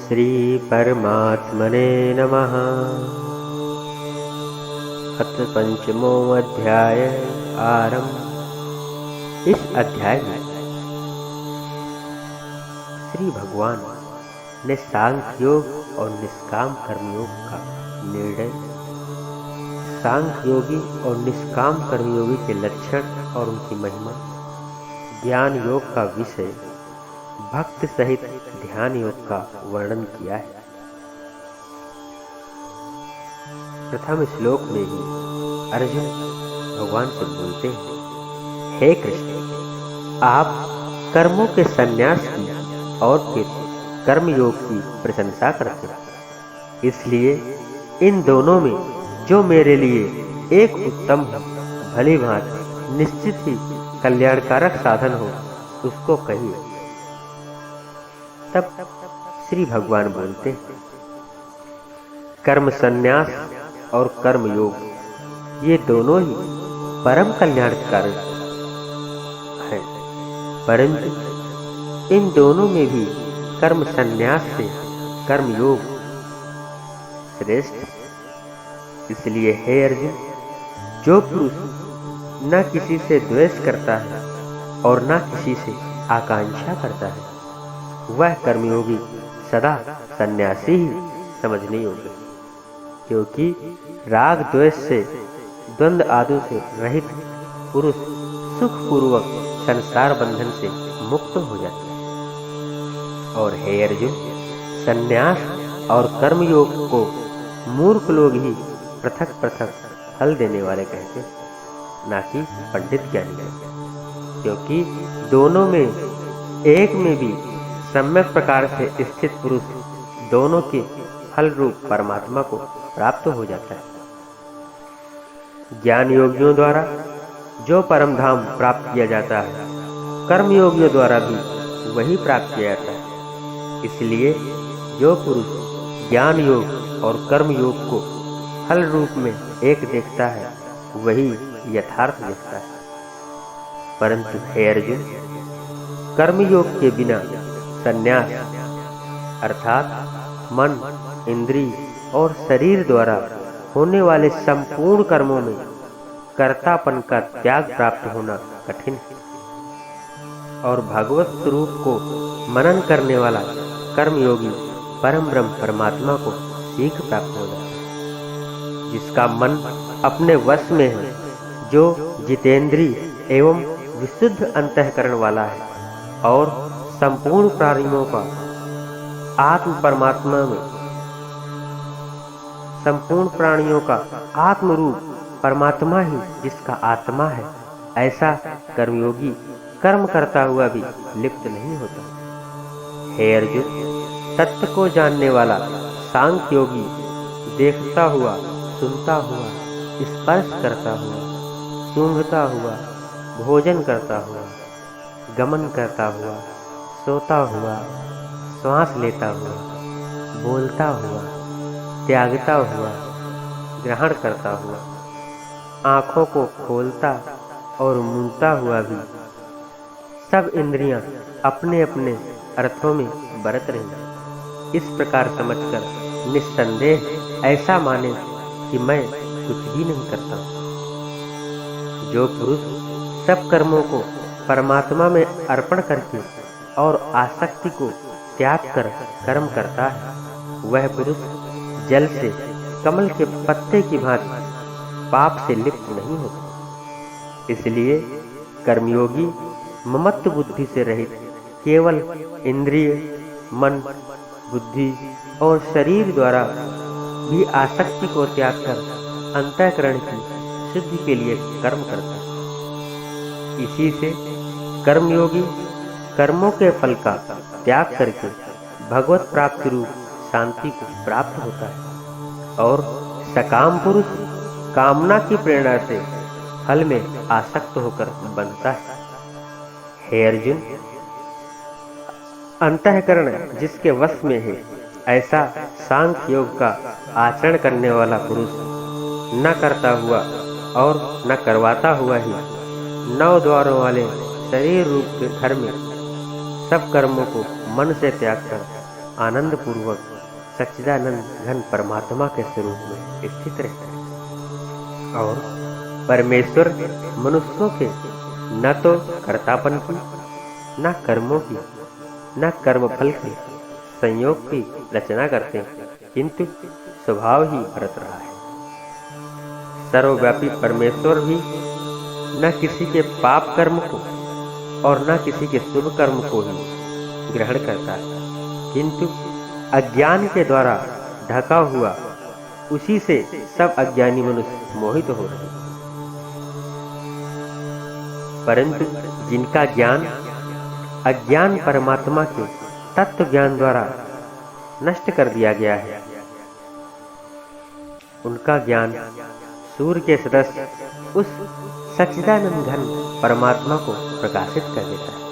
श्री परमात्मने नमः। अथ पंचमो अध्याय आरंभ। इस अध्याय में श्री भगवान ने सांख्य योग और निष्काम कर्मयोग का निर्णय, सांख्य योगी और निष्काम कर्मयोगी के लक्षण और उनकी महिमा, ज्ञान योग का विषय, भक्त सहित ध्यान योग का वर्णन किया है। प्रथम श्लोक में ही अर्जुन भगवान से बोलते हैं, हे कृष्ण, आप कर्मों के संन्यास की और फिर कर्म योग की प्रशंसा करते हैं, इसलिए इन दोनों में जो मेरे लिए एक उत्तम भली भांति निश्चित ही कल्याणकारक साधन हो उसको कहिए। तब श्री भगवान बोलते हैं, कर्म संन्यास और कर्म योग ये दोनों ही परम कल्याणकारक हैं, परंतु इन दोनों में भी कर्म संन्यास से कर्म योग श्रेष्ठ। इसलिए हे अर्जुन, जो पुरुष न किसी से द्वेष करता है और न किसी से आकांक्षा करता है, वह कर्मयोगी सदा सन्यासी ही समझने योग्य, क्योंकि राग द्वेष से द्वंद्व आदि से रहित पुरुष सुखपूर्वक संसार बंधन से मुक्त हो जाता है। और हे अर्जुन, सन्यास और कर्मयोग को मूर्ख लोग ही पृथक पृथक फल देने वाले कहते हैं, ना कि पंडित ज्ञानी कहते हैं, क्योंकि दोनों में एक में भी सम्यक प्रकार से स्थित पुरुष दोनों के फल रूप परमात्मा को प्राप्त हो जाता है। ज्ञान योगियों द्वारा जो परम धाम प्राप्त किया जाता है, कर्म योगियों द्वारा भी वही प्राप्त किया जाता है। इसलिए जो पुरुष ज्ञान योग और कर्म योग को फल रूप में एक देखता है, वही यथार्थ देखता है। परंतु हे अर्जुन, कर्मयोग के बिना संन्यास अर्थात मन, इंद्रिय और शरीर द्वारा होने वाले संपूर्ण कर्मों में कर्तापन का त्याग प्राप्त होना कठिन है, और भगवत स्वरूप को मनन करने वाला कर्मयोगी परम ब्रह्म परमात्मा को सीख प्राप्त हो जाता है, जिसका मन अपने वश में है, जो जितेंद्रिय एवं विशुद्ध अंतःकरण वाला है और संपूर्ण प्राणियों का आत्म परमात्मा में, संपूर्ण प्राणियों का आत्म रूप परमात्मा ही जिसका आत्मा है, ऐसा कर्मयोगी कर्म करता हुआ भी लिप्त नहीं होता। हे अर्जुन, तत्व को जानने वाला सांख्य योगी देखता हुआ, सुनता हुआ, स्पर्श करता हुआ, सूंघता हुआ, भोजन करता हुआ, गमन करता हुआ, सोता हुआ, श्वास लेता हुआ, बोलता हुआ, त्यागता हुआ, ग्रहण करता हुआ, आँखों को खोलता और मूंदता हुआ भी सब इंद्रियां अपने अपने अर्थों में बरत रही। इस प्रकार समझकर निस्संदेह ऐसा माने कि मैं कुछ भी नहीं करता। जो पुरुष सब कर्मों को परमात्मा में अर्पण करके और आसक्ति को त्याग कर कर्म करता है, वह पुरुष जल से कमल के पत्ते की भांति पाप से लिप्त नहीं होता। इसलिए कर्मयोगी ममत्व बुद्धि से रहित केवल इंद्रिय, मन, बुद्धि और शरीर द्वारा भी आसक्ति को त्याग कर अंतःकरण की शुद्धि के लिए कर्म करता है। इसी से कर्मयोगी कर्मों के फल का त्याग करके भगवत प्राप्ति रूप शांति को प्राप्त होता है, और सकाम पुरुष कामना की प्रेरणा से फल में आसक्त होकर बनता है। हे अर्जुन, अंतःकरण जिसके वश में है, ऐसा सांख्य योग का आचरण करने वाला पुरुष न करता हुआ और न करवाता हुआ ही 9 द्वारों वाले शरीर रूप के घर में सब कर्मों को मन से त्याग कर आनंद पूर्वक सच्चिदानंद घन परमात्मा के स्वरूप में स्थित रहता है। और परमेश्वर मनुष्यों के न तो कर्तापन की, न कर्मों की, न कर्मफल के संयोग की रचना करते हैं, किंतु स्वभाव ही बरत रहा है। सर्वव्यापी परमेश्वर भी न किसी के पाप कर्म को और न किसी के शुभ कर्म को ही ग्रहण करता है, किंतु अज्ञान के द्वारा ढका हुआ उसी से सब अज्ञानी मनुष्य मोहित हो रहे हैं। परंतु जिनका ज्ञान अज्ञान परमात्मा के तत्व ज्ञान द्वारा नष्ट कर दिया गया है, उनका ज्ञान सूर्य के सदस्य उस सच्चिदानंद घन परमात्मा को प्रकाशित कर देता है।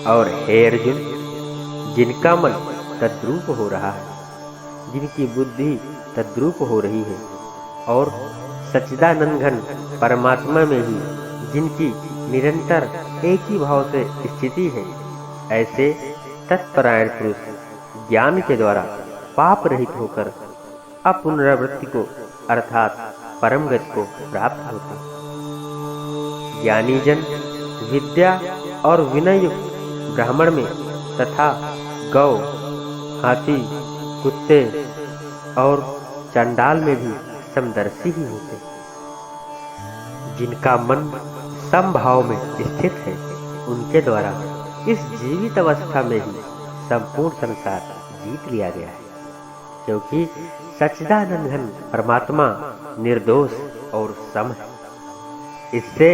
और हे अर्जुन, जिनका मन तद्रूप हो रहा है, जिनकी बुद्धि तद्रूप हो रही है और सच्चिदानंद घन परमात्मा में ही जिनकी निरंतर एक ही भाव से स्थिति है, ऐसे तत्परायण पुरुष ज्ञान के द्वारा पाप रहित होकर अपुनरावृत्ति को अर्थात परम गति को प्राप्त होते हैं। ज्ञानी जन विद्या और विनय युक्त ब्राह्मण में तथा गौ, हाथी, कुत्ते और चंडाल में भी समदर्शी ही होते हैं। जिनका मन समभाव में स्थित है, उनके द्वारा इस जीवित अवस्था में ही संपूर्ण संसार जीत लिया गया है, क्योंकि सच्चिदानंद घन परमात्मा निर्दोष और सम है। इससे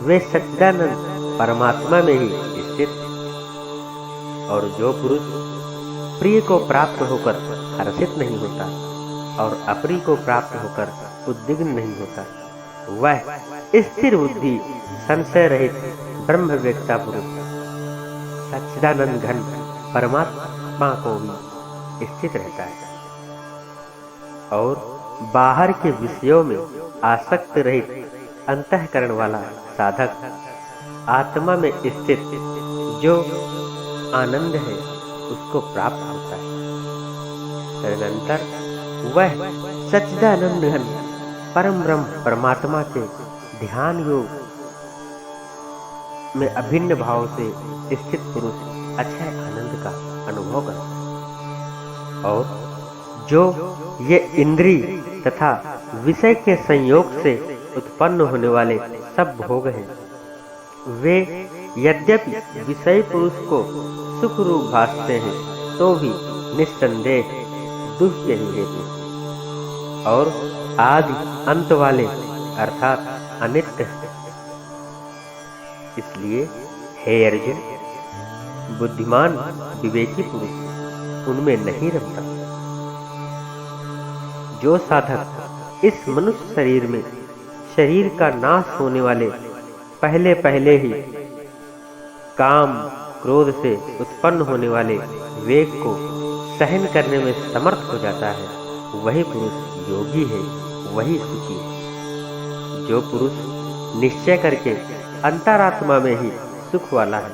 वे सच्चिदानंद परमात्मा में ही स्थित है। और जो पुरुष प्रिय को प्राप्त होकर हर्षित नहीं होता और अप्रिय को प्राप्त होकर उद्विग्न नहीं होता, वह स्थिर बुद्धि संशय रहित ब्रह्मवेत्ता पुरुष सच्चिदानंद घन परमात्मा को भी स्थित रहता है। और बाहर के विषयों में आसक्त रहित अंतःकरण वाला साधक आत्मा में स्थित जो आनंद है उसको प्राप्त होता है। तदनंतर वह सच्चिदानंद घन परम ब्रह्म परमात्मा के ध्यान योग में अभिन्न भाव से स्थित पुरुष अक्षय आनंद का अनुभव करता है। और जो ये इंद्रिय तथा विषय के संयोग से उत्पन्न होने वाले सब भोग हैं, वे यद्यपि विषय पुरुष को सुख रूप भासते हैं, तो भी निस्संदेह दुख के ही हेतु और आदि अंत वाले अर्थात अनित्य है। इसलिए हे अर्जुन, बुद्धिमान विवेकी पुरुष उनमें नहीं रमता। जो साधक इस मनुष्य शरीर में शरीर का नाश होने वाले पहले पहले ही काम क्रोध से उत्पन्न होने वाले वेग को सहन करने में समर्थ हो जाता है, वही पुरुष योगी है, वही सुखी है। जो पुरुष निश्चय करके अंतरात्मा में ही सुख वाला है,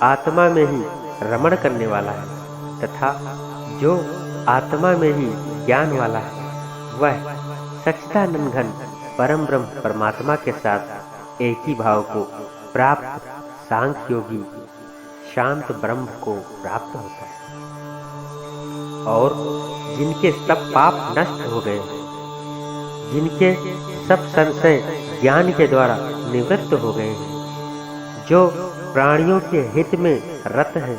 आत्मा में ही रमण करने वाला है, तथा जो आत्मा में ही ज्ञान वाला है, वह सच्चिदानंद घन परम ब्रह्म परमात्मा के साथ एक ही भाव को प्राप्त सांख्य योगी शांत ब्रह्म को प्राप्त होता है। और जिनके सब पाप नष्ट हो गए हैं, जिनके सब संशय ज्ञान के द्वारा निवृत्त हो गए हैं, जो प्राणियों के हित में रत हैं,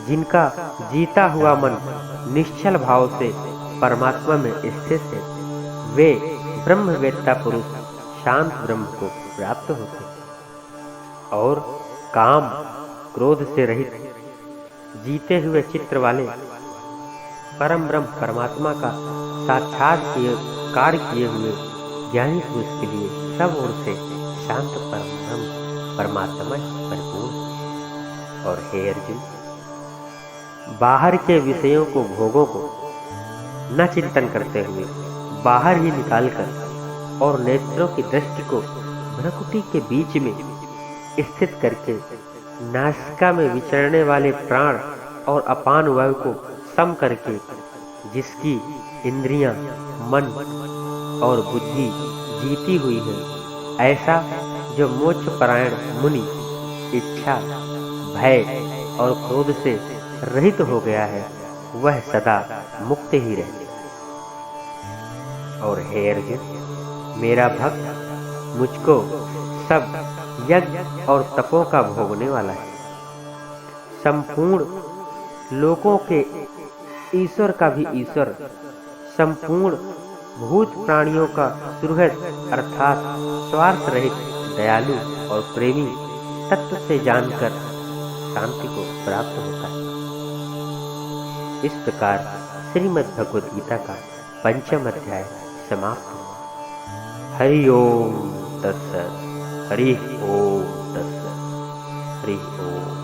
जिनका जीता हुआ मन निश्चल भाव से परमात्मा में स्थित है, वे ब्रह्मवेत्ता पुरुष शांत ब्रह्म को प्राप्त होते हैं। और काम क्रोध से रहित जीते हुए चित्र वाले परम ब्रह्म परमात्मा का साक्षात्कार किए हुए ज्ञानी पुरुष के लिए सब ओर से शांत परम ब्रह्म परमात्मा परिपूर्ण। और हे अर्जुन, बाहर के विषयों को भोगों को न चिंतन करते हुए बाहर ही निकालकर और नेत्रों की दृष्टि को भ्रकुटी के बीच में स्थित करके नासिका में विचरने वाले प्राण और अपान वायु को सम करके जिसकी इंद्रियां, मन और बुद्धि जीती हुई है, ऐसा जो मोक्ष परायण मुनि इच्छा, भय और क्रोध से रहित हो गया है, वह सदा मुक्त ही रहते। और हे अर्जुन, मेरा भक्त मुझको सब यज्ञ और तपों का भोगने वाला है। संपूर्ण लोकों के ईश्वर का भी ईश्वर, संपूर्ण भूत प्राणियों का सुहृद अर्थात स्वार्थ रहित दयालु और प्रेमी तत्व से जानकर शांति को प्राप्त होता है। इस प्रकार श्रीमद् भगवद गीता का 5वां अध्याय समाप्त हुआ। हरि ओम तत्सत्। हरि ओम तत्सत्। हरि ओम।